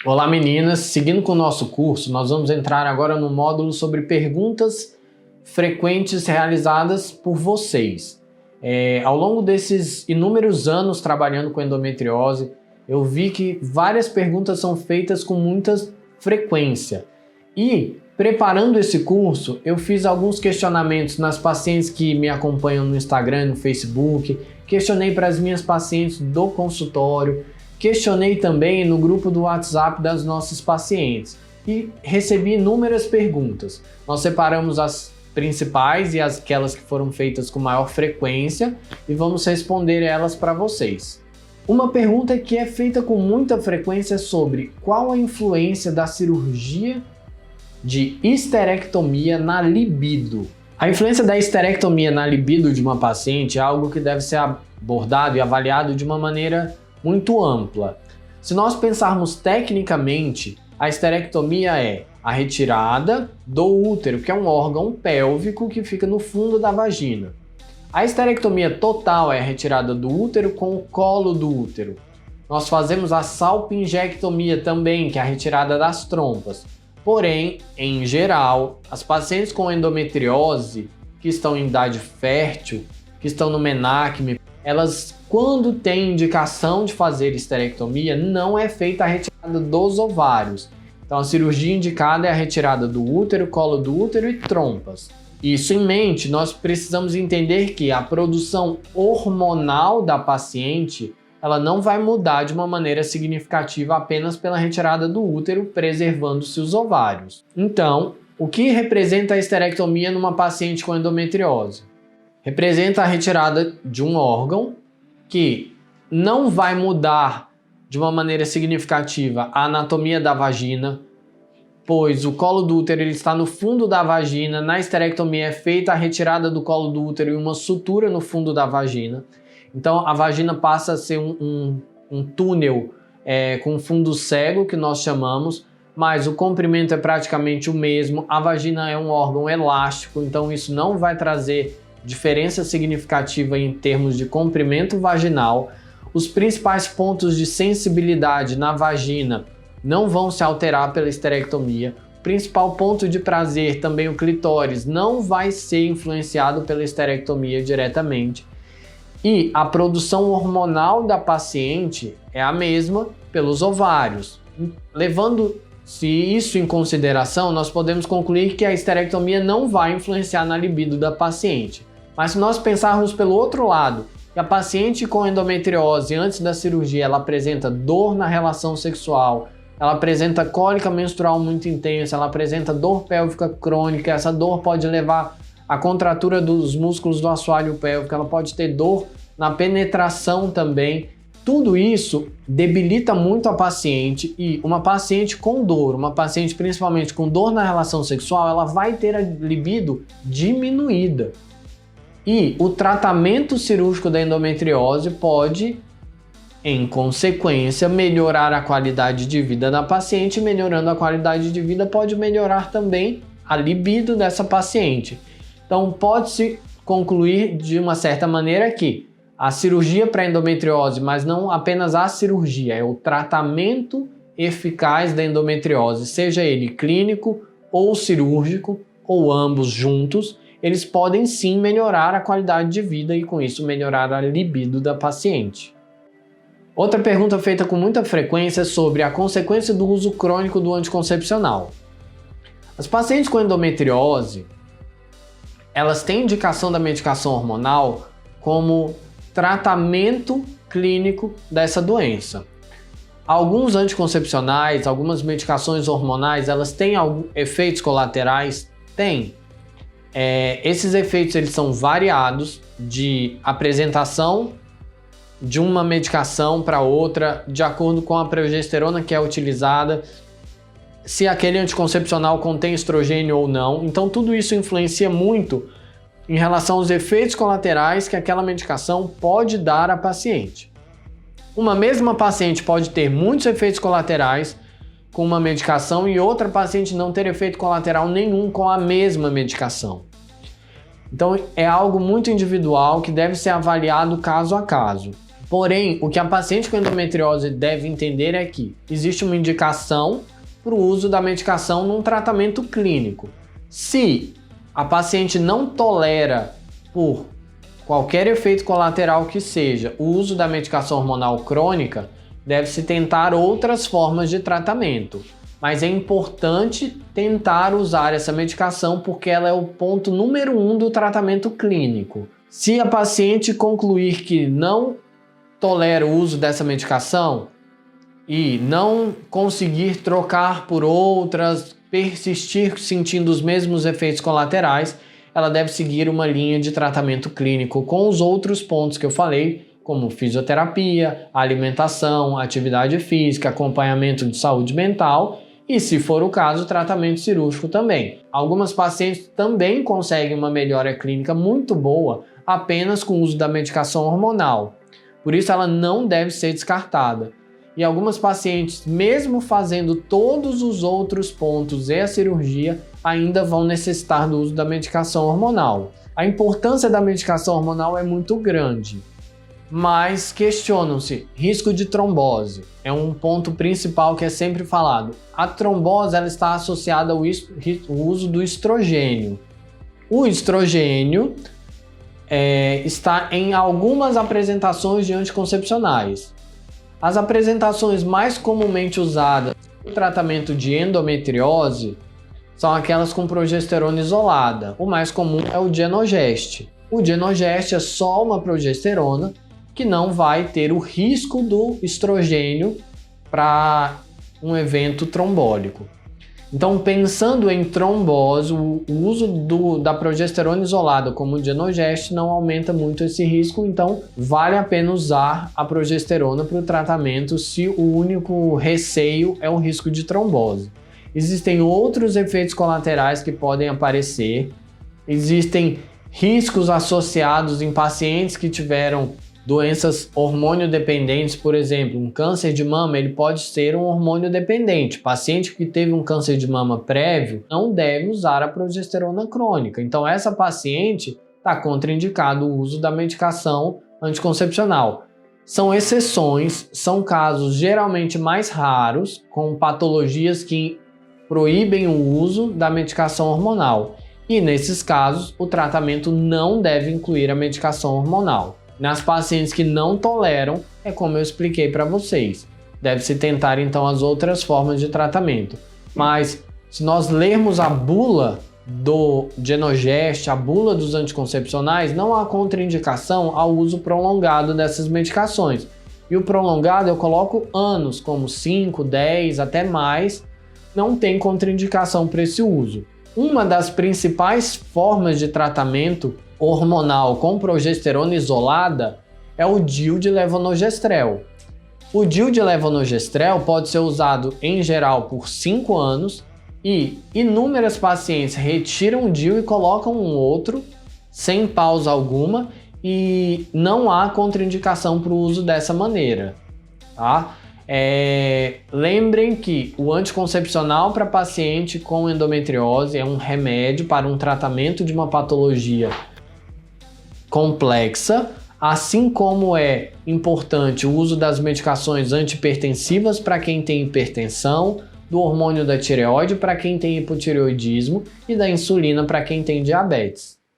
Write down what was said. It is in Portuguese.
Olá meninas, seguindo com o nosso curso, nós vamos entrar agora no módulo sobre perguntas frequentes realizadas por vocês. Ao longo desses inúmeros anos trabalhando com endometriose, eu vi que várias perguntas são feitas com muita frequência. E, preparando esse curso, eu fiz alguns questionamentos nas pacientes que me acompanham no Instagram, no Facebook, questionei para as minhas pacientes do consultório, questionei também no grupo do WhatsApp das nossas pacientes e recebi inúmeras perguntas. Nós separamos as principais e aquelas que foram feitas com maior frequência e vamos responder elas para vocês. Uma pergunta que é feita com muita frequência é sobre qual a influência da cirurgia de histerectomia na libido. A influência da histerectomia na libido de uma paciente é algo que deve ser abordado e avaliado de uma maneira muito ampla. Se nós pensarmos tecnicamente, a histerectomia é a retirada do útero, que é um órgão pélvico que fica no fundo da vagina. A histerectomia total é a retirada do útero com o colo do útero. Nós fazemos a salpingectomia também, que é a retirada das trompas. Porém, em geral, as pacientes com endometriose, que estão em idade fértil, que estão no menarque, elas, quando têm indicação de fazer histerectomia, não é feita a retirada dos ovários. Então, a cirurgia indicada é a retirada do útero, colo do útero e trompas. Isso em mente, nós precisamos entender que a produção hormonal da paciente ela não vai mudar de uma maneira significativa apenas pela retirada do útero, preservando-se os ovários. Então, o que representa a histerectomia numa paciente com endometriose? Representa a retirada de um órgão que não vai mudar de uma maneira significativa a anatomia da vagina, pois o colo do útero ele está no fundo da vagina. Na histerectomia é feita a retirada do colo do útero e uma sutura no fundo da vagina. Então a vagina passa a ser um túnel com fundo cego, que nós chamamos, mas o comprimento é praticamente o mesmo. A vagina é um órgão elástico, então isso não vai trazer diferença significativa em termos de comprimento vaginal. Os principais pontos de sensibilidade na vagina não vão se alterar pela histerectomia. O principal ponto de prazer, também o clitóris, não vai ser influenciado pela histerectomia diretamente. E a produção hormonal da paciente é a mesma pelos ovários. Levando-se isso em consideração, nós podemos concluir que a histerectomia não vai influenciar na libido da paciente. Mas se nós pensarmos pelo outro lado, que a paciente com endometriose antes da cirurgia ela apresenta dor na relação sexual, ela apresenta cólica menstrual muito intensa, ela apresenta dor pélvica crônica, essa dor pode levar à contratura dos músculos do assoalho pélvico, ela pode ter dor na penetração também. Tudo isso debilita muito a paciente e uma paciente com dor, uma paciente principalmente com dor na relação sexual, ela vai ter a libido diminuída. E o tratamento cirúrgico da endometriose pode, em consequência, melhorar a qualidade de vida da paciente. Melhorando a qualidade de vida, pode melhorar também a libido dessa paciente. Então, pode-se concluir de uma certa maneira que a cirurgia para endometriose, mas não apenas a cirurgia, é o tratamento eficaz da endometriose, seja ele clínico ou cirúrgico, ou ambos juntos, eles podem sim melhorar a qualidade de vida e com isso melhorar a libido da paciente. Outra pergunta feita com muita frequência é sobre a consequência do uso crônico do anticoncepcional. As pacientes com endometriose, elas têm indicação da medicação hormonal como tratamento clínico dessa doença. Alguns anticoncepcionais, algumas medicações hormonais, elas têm efeitos colaterais? Tem. Esses efeitos eles são variados de apresentação de uma medicação para outra, de acordo com a progesterona que é utilizada, se aquele anticoncepcional contém estrogênio ou não. Então tudo isso influencia muito em relação aos efeitos colaterais que aquela medicação pode dar à paciente. Uma mesma paciente pode ter muitos efeitos colaterais com uma medicação e outra paciente não ter efeito colateral nenhum com a mesma medicação. Então é algo muito individual que deve ser avaliado caso a caso. Porém, o que a paciente com endometriose deve entender é que existe uma indicação para o uso da medicação num tratamento clínico. Se a paciente não tolera, por qualquer efeito colateral que seja, o uso da medicação hormonal crônica, deve-se tentar outras formas de tratamento. Mas é importante tentar usar essa medicação porque ela é o ponto número 1 do tratamento clínico. Se a paciente concluir que não tolera o uso dessa medicação e não conseguir trocar por outras, persistir sentindo os mesmos efeitos colaterais, ela deve seguir uma linha de tratamento clínico com os outros pontos que eu falei, como fisioterapia, alimentação, atividade física, acompanhamento de saúde mental e, se for o caso, tratamento cirúrgico também. Algumas pacientes também conseguem uma melhora clínica muito boa apenas com o uso da medicação hormonal. Por isso, ela não deve ser descartada. E algumas pacientes, mesmo fazendo todos os outros pontos e a cirurgia, ainda vão necessitar do uso da medicação hormonal. A importância da medicação hormonal é muito grande, mas questionam-se risco de trombose. É um ponto principal que é sempre falado. A trombose ela está associada ao uso do estrogênio. O estrogênio está em algumas apresentações de anticoncepcionais. As apresentações mais comumente usadas no tratamento de endometriose são aquelas com progesterona isolada. O mais comum é o Genogest. O Genogest é só uma progesterona que não vai ter o risco do estrogênio para um evento trombólico. Então, pensando em trombose, o uso da progesterona isolada como o Genogest não aumenta muito esse risco, então vale a pena usar a progesterona para o tratamento se o único receio é o risco de trombose. Existem outros efeitos colaterais que podem aparecer, existem riscos associados em pacientes que tiveram doenças hormônio dependentes, por exemplo, um câncer de mama, ele pode ser um hormônio dependente. Paciente que teve um câncer de mama prévio não deve usar a progesterona crônica. Então, essa paciente está contraindicado o uso da medicação anticoncepcional. São exceções, são casos geralmente mais raros, com patologias que proíbem o uso da medicação hormonal. E nesses casos, o tratamento não deve incluir a medicação hormonal. Nas pacientes que não toleram, é como eu expliquei para vocês. Deve-se tentar então as outras formas de tratamento. Mas se nós lermos a bula do Genogest, a bula dos anticoncepcionais, não há contraindicação ao uso prolongado dessas medicações. E o prolongado eu coloco anos, como 5, 10, até mais, não tem contraindicação para esse uso. Uma das principais formas de tratamento hormonal com progesterona isolada é o DIU de levonorgestrel. O DIU de levonorgestrel pode ser usado em geral por 5 anos e inúmeras pacientes retiram o DIU e colocam um outro sem pausa alguma e não há contraindicação para o uso dessa maneira, tá? Lembrem que o anticoncepcional para paciente com endometriose é um remédio para um tratamento de uma patologia complexa, assim como é importante o uso das medicações antihipertensivas para quem tem hipertensão, do hormônio da tireoide para quem tem hipotireoidismo e da insulina para quem tem diabetes.